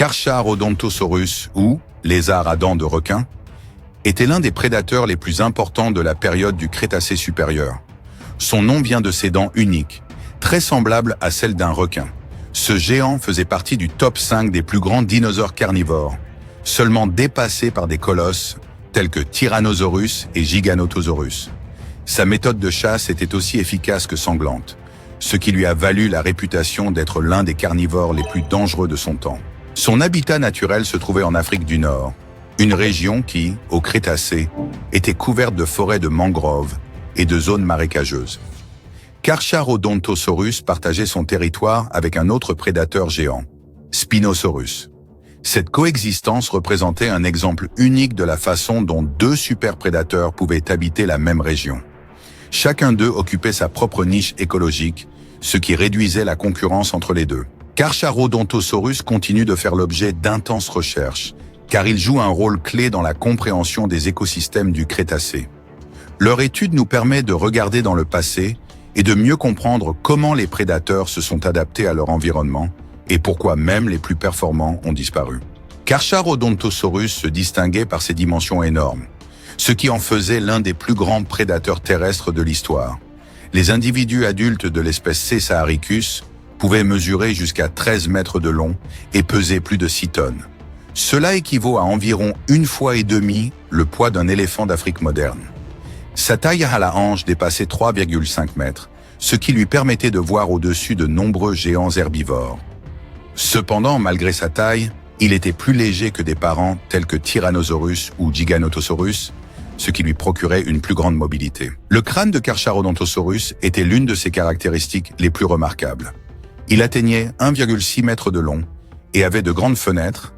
Carcharodontosaurus, ou lézard à dents de requin, était l'un des prédateurs les plus importants de la période du Crétacé supérieur. Son nom vient de ses dents uniques, très semblables à celles d'un requin. Ce géant faisait partie du top 5 des plus grands dinosaures carnivores, seulement dépassé par des colosses tels que Tyrannosaurus et Giganotosaurus. Sa méthode de chasse était aussi efficace que sanglante, ce qui lui a valu la réputation d'être l'un des carnivores les plus dangereux de son temps. Son habitat naturel se trouvait en Afrique du Nord, une région qui, au Crétacé, était couverte de forêts de mangroves et de zones marécageuses. Carcharodontosaurus partageait son territoire avec un autre prédateur géant, Spinosaurus. Cette coexistence représentait un exemple unique de la façon dont deux superprédateurs pouvaient habiter la même région. Chacun d'eux occupait sa propre niche écologique, ce qui réduisait la concurrence entre les deux. Carcharodontosaurus continue de faire l'objet d'intenses recherches, car il joue un rôle clé dans la compréhension des écosystèmes du Crétacé. Leur étude nous permet de regarder dans le passé et de mieux comprendre comment les prédateurs se sont adaptés à leur environnement et pourquoi même les plus performants ont disparu. Carcharodontosaurus se distinguait par ses dimensions énormes, ce qui en faisait l'un des plus grands prédateurs terrestres de l'histoire. Les individus adultes de l'espèce C. saharicus pouvaient mesurer jusqu'à 13 mètres de long et peser plus de 6 tonnes. Cela équivaut à environ 1,5 fois le poids d'un éléphant d'Afrique moderne. Sa taille à la hanche dépassait 3,5 mètres, ce qui lui permettait de voir au-dessus de nombreux géants herbivores. Cependant, malgré sa taille, il était plus léger que des parents tels que Tyrannosaurus ou Giganotosaurus, ce qui lui procurait une plus grande mobilité. Le crâne de Carcharodontosaurus était l'une de ses caractéristiques les plus remarquables. Il atteignait 1,6 mètre de long et avait de grandes fenêtres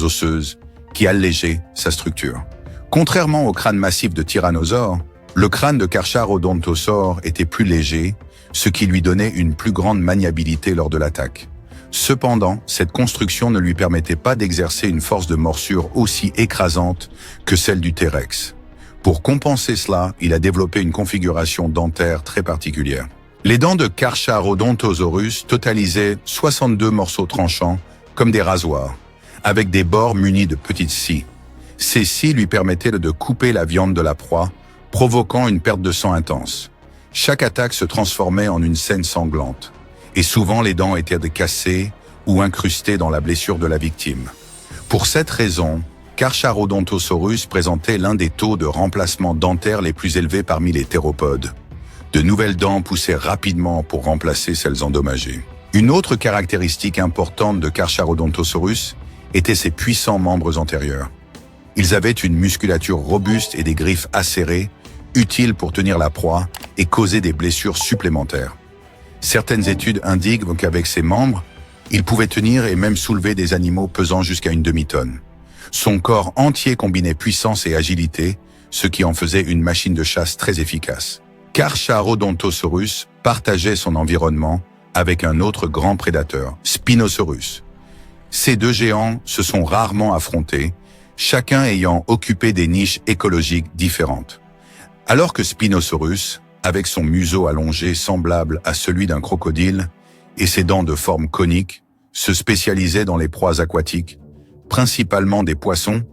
osseuses, qui allégeaient sa structure. Contrairement au crâne massif de Tyrannosaure, le crâne de Carcharodontosaure était plus léger, ce qui lui donnait une plus grande maniabilité lors de l'attaque. Cependant, cette construction ne lui permettait pas d'exercer une force de morsure aussi écrasante que celle du T-Rex. Pour compenser cela, il a développé une configuration dentaire très particulière. Les dents de Carcharodontosaurus totalisaient 62 morceaux tranchants, comme des rasoirs, avec des bords munis de petites scies. Ces scies lui permettaient de couper la viande de la proie, provoquant une perte de sang intense. Chaque attaque se transformait en une scène sanglante, et souvent les dents étaient cassées ou incrustées dans la blessure de la victime. Pour cette raison, Carcharodontosaurus présentait l'un des taux de remplacement dentaire les plus élevés parmi les théropodes. De nouvelles dents poussaient rapidement pour remplacer celles endommagées. Une autre caractéristique importante de Carcharodontosaurus étaient ses puissants membres antérieurs. Ils avaient une musculature robuste et des griffes acérées, utiles pour tenir la proie et causer des blessures supplémentaires. Certaines études indiquent qu'avec ses membres, il pouvait tenir et même soulever des animaux pesant jusqu'à une demi-tonne. Son corps entier combinait puissance et agilité, ce qui en faisait une machine de chasse très efficace. Carcharodontosaurus partageait son environnement avec un autre grand prédateur, Spinosaurus. Ces deux géants se sont rarement affrontés, chacun ayant occupé des niches écologiques différentes. Alors que Spinosaurus, avec son museau allongé semblable à celui d'un crocodile et ses dents de forme conique, se spécialisait dans les proies aquatiques, principalement des poissons,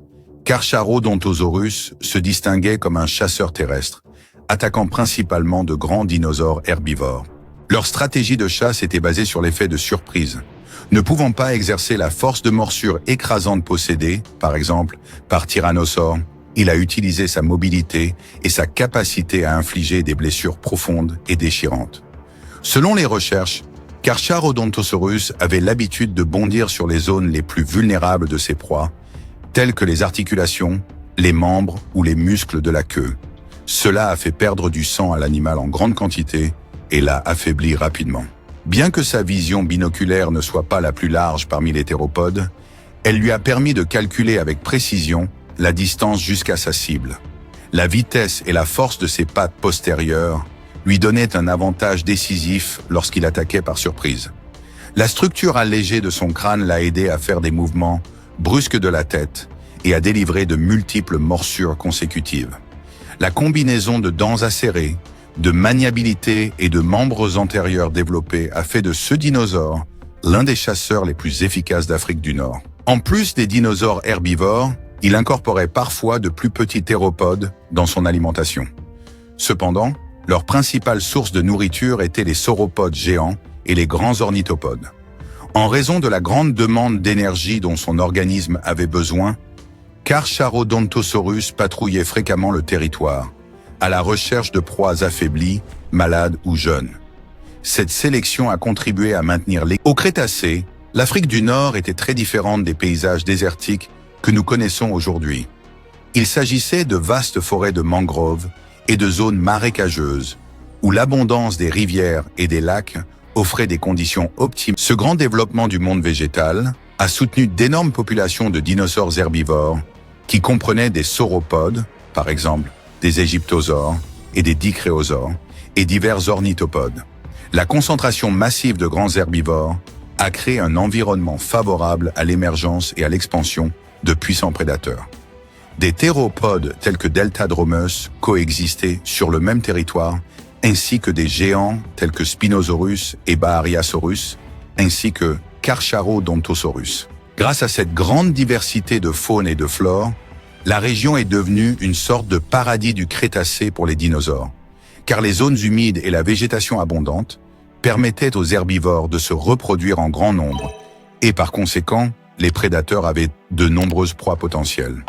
Carcharodontosaurus se distinguait comme un chasseur terrestre, attaquant principalement de grands dinosaures herbivores. Leur stratégie de chasse était basée sur l'effet de surprise. Ne pouvant pas exercer la force de morsure écrasante possédée, par exemple, par Tyrannosaure, il a utilisé sa mobilité et sa capacité à infliger des blessures profondes et déchirantes. Selon les recherches, Carcharodontosaurus avait l'habitude de bondir sur les zones les plus vulnérables de ses proies, telles que les articulations, les membres ou les muscles de la queue. Cela a fait perdre du sang à l'animal en grande quantité et l'a affaibli rapidement. Bien que sa vision binoculaire ne soit pas la plus large parmi les théropodes, elle lui a permis de calculer avec précision la distance jusqu'à sa cible. La vitesse et la force de ses pattes postérieures lui donnaient un avantage décisif lorsqu'il attaquait par surprise. La structure allégée de son crâne l'a aidé à faire des mouvements brusques de la tête et à délivrer de multiples morsures consécutives. La combinaison de dents acérées, de maniabilité et de membres antérieurs développés a fait de ce dinosaure l'un des chasseurs les plus efficaces d'Afrique du Nord. En plus des dinosaures herbivores, il incorporait parfois de plus petits théropodes dans son alimentation. Cependant, leur principale source de nourriture était les sauropodes géants et les grands ornithopodes. En raison de la grande demande d'énergie dont son organisme avait besoin, Carcharodontosaurus patrouillait fréquemment le territoire, à la recherche de proies affaiblies, malades ou jeunes. Cette sélection a contribué à maintenir les... Au Crétacé, l'Afrique du Nord était très différente des paysages désertiques que nous connaissons aujourd'hui. Il s'agissait de vastes forêts de mangroves et de zones marécageuses, où l'abondance des rivières et des lacs offrait des conditions optimales. Ce grand développement du monde végétal a soutenu d'énormes populations de dinosaures herbivores qui comprenaient des sauropodes, par exemple des égyptosaures et des dicréosaures, et divers ornithopodes. La concentration massive de grands herbivores a créé un environnement favorable à l'émergence et à l'expansion de puissants prédateurs. Des théropodes tels que Deltadromeus coexistaient sur le même territoire, ainsi que des géants tels que Spinosaurus et Bahariasaurus, ainsi que Carcharodontosaurus. Grâce à cette grande diversité de faune et de flore, la région est devenue une sorte de paradis du Crétacé pour les dinosaures, car les zones humides et la végétation abondante permettaient aux herbivores de se reproduire en grand nombre, et par conséquent, les prédateurs avaient de nombreuses proies potentielles.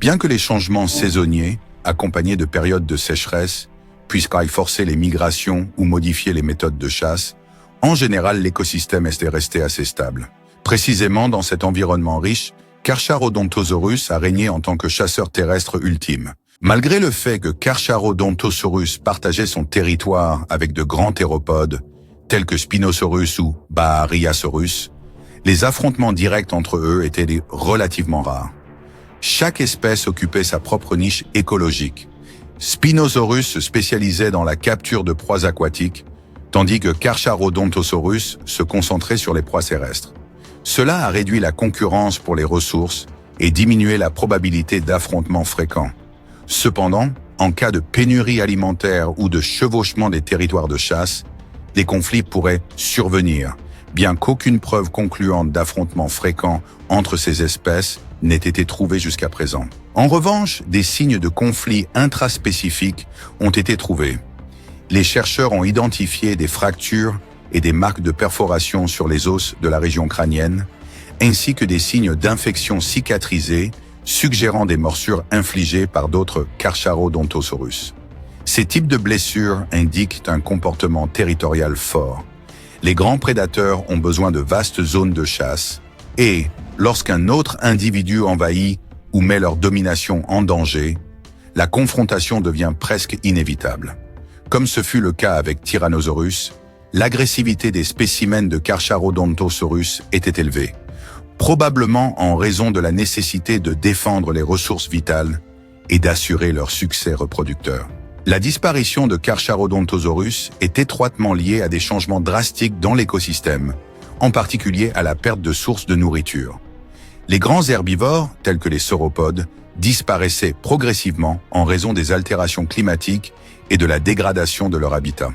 Bien que les changements saisonniers, accompagnés de périodes de sécheresse, puissent forcer les migrations ou modifier les méthodes de chasse, en général l'écosystème était resté assez stable. Précisément dans cet environnement riche, Carcharodontosaurus a régné en tant que chasseur terrestre ultime. Malgré le fait que Carcharodontosaurus partageait son territoire avec de grands théropodes, tels que Spinosaurus ou Bahariasaurus, les affrontements directs entre eux étaient relativement rares. Chaque espèce occupait sa propre niche écologique. Spinosaurus se spécialisait dans la capture de proies aquatiques, tandis que Carcharodontosaurus se concentrait sur les proies terrestres. Cela a réduit la concurrence pour les ressources et diminué la probabilité d'affrontements fréquents. Cependant, en cas de pénurie alimentaire ou de chevauchement des territoires de chasse, des conflits pourraient survenir, bien qu'aucune preuve concluante d'affrontements fréquents entre ces espèces n'ait été trouvée jusqu'à présent. En revanche, des signes de conflits intraspécifiques ont été trouvés. Les chercheurs ont identifié des fractures et des marques de perforation sur les os de la région crânienne, ainsi que des signes d'infection cicatrisés suggérant des morsures infligées par d'autres Carcharodontosaurus. Ces types de blessures indiquent un comportement territorial fort. Les grands prédateurs ont besoin de vastes zones de chasse et, lorsqu'un autre individu envahit ou met leur domination en danger, la confrontation devient presque inévitable. Comme ce fut le cas avec Tyrannosaurus, l'agressivité des spécimens de Carcharodontosaurus était élevée, probablement en raison de la nécessité de défendre les ressources vitales et d'assurer leur succès reproducteur. La disparition de Carcharodontosaurus est étroitement liée à des changements drastiques dans l'écosystème, en particulier à la perte de sources de nourriture. Les grands herbivores, tels que les sauropodes, disparaissaient progressivement en raison des altérations climatiques et de la dégradation de leur habitat.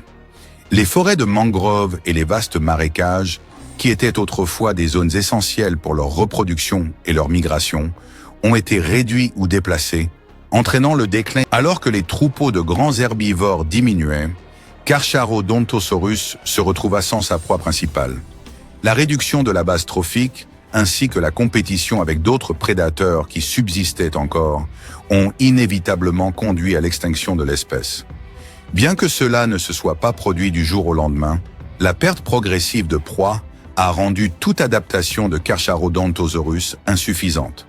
Les forêts de mangroves et les vastes marécages, qui étaient autrefois des zones essentielles pour leur reproduction et leur migration, ont été réduits ou déplacés, entraînant le déclin. Alors que les troupeaux de grands herbivores diminuaient, Carcharodontosaurus se retrouva sans sa proie principale. La réduction de la base trophique, ainsi que la compétition avec d'autres prédateurs qui subsistaient encore, ont inévitablement conduit à l'extinction de l'espèce. Bien que cela ne se soit pas produit du jour au lendemain, la perte progressive de proie a rendu toute adaptation de Carcharodontosaurus insuffisante.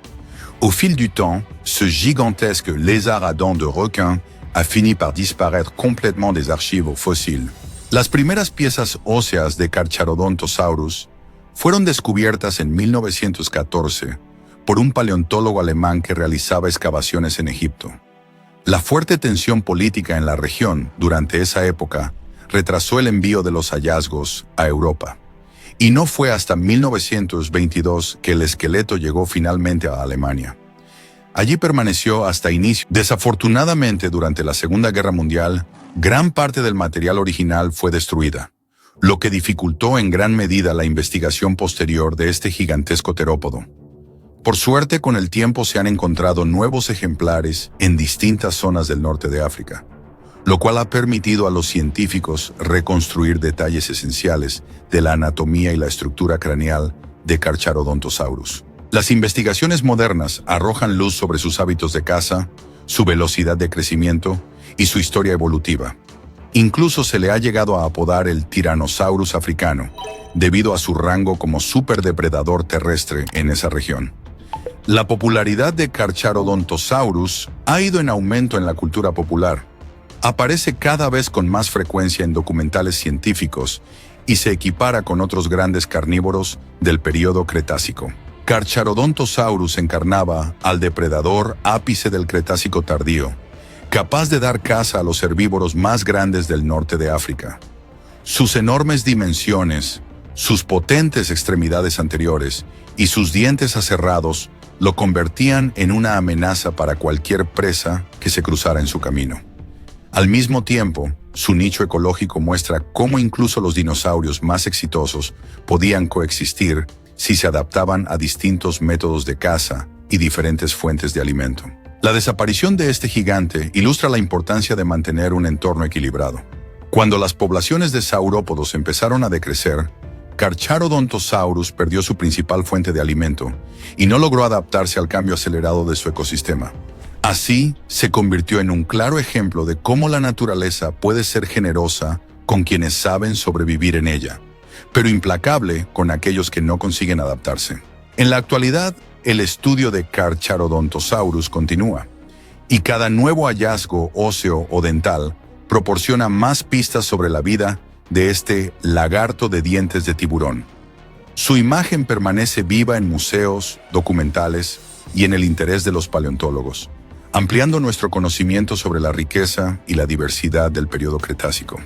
Au fil du temps, ce gigantesque lézard à dents de requin a fini par disparaître complètement des archives fossiles. Las primeras piezas óseas de Carcharodontosaurus fueron descubiertas en 1914 por un paleontólogo alemán que realizaba excavaciones en Egipto. La fuerte tensión política en la región durante esa época retrasó el envío de los hallazgos a Europa. Y no fue hasta 1922 que el esqueleto llegó finalmente a Alemania. Allí permaneció hasta inicio. Desafortunadamente, durante la Segunda Guerra Mundial, gran parte del material original fue destruida. lo que dificultó en gran medida la investigación posterior de este gigantesco terópodo. Por suerte, con el tiempo se han encontrado nuevos ejemplares en distintas zonas del norte de África, lo cual ha permitido a los científicos reconstruir detalles esenciales de la anatomía y la estructura craneal de Carcharodontosaurus. Las investigaciones modernas arrojan luz sobre sus hábitos de caza, su velocidad de crecimiento y su historia evolutiva. Incluso se le ha llegado a apodar el Tyrannosaurus africano, debido a su rango como superdepredador terrestre en esa región. La popularidad de Carcharodontosaurus ha ido en aumento en la cultura popular. Aparece cada vez con más frecuencia en documentales científicos y se equipara con otros grandes carnívoros del período Cretácico. Carcharodontosaurus encarnaba al depredador ápice del Cretácico tardío, capaz de dar caza a los herbívoros más grandes del norte de África. Sus enormes dimensiones, sus potentes extremidades anteriores y sus dientes aserrados lo convertían en una amenaza para cualquier presa que se cruzara en su camino. Al mismo tiempo, su nicho ecológico muestra cómo incluso los dinosaurios más exitosos podían coexistir si se adaptaban a distintos métodos de caza y diferentes fuentes de alimento. La desaparición de este gigante ilustra la importancia de mantener un entorno equilibrado. Cuando las poblaciones de saurópodos empezaron a decrecer, Carcharodontosaurus perdió su principal fuente de alimento y no logró adaptarse al cambio acelerado de su ecosistema. Así, se convirtió en un claro ejemplo de cómo la naturaleza puede ser generosa con quienes saben sobrevivir en ella, pero implacable con aquellos que no consiguen adaptarse. En la actualidad, el estudio de Carcharodontosaurus continúa, y cada nuevo hallazgo óseo o dental proporciona más pistas sobre la vida de este lagarto de dientes de tiburón. Su imagen permanece viva en museos, documentales y en el interés de los paleontólogos, ampliando nuestro conocimiento sobre la riqueza y la diversidad del período Cretácico.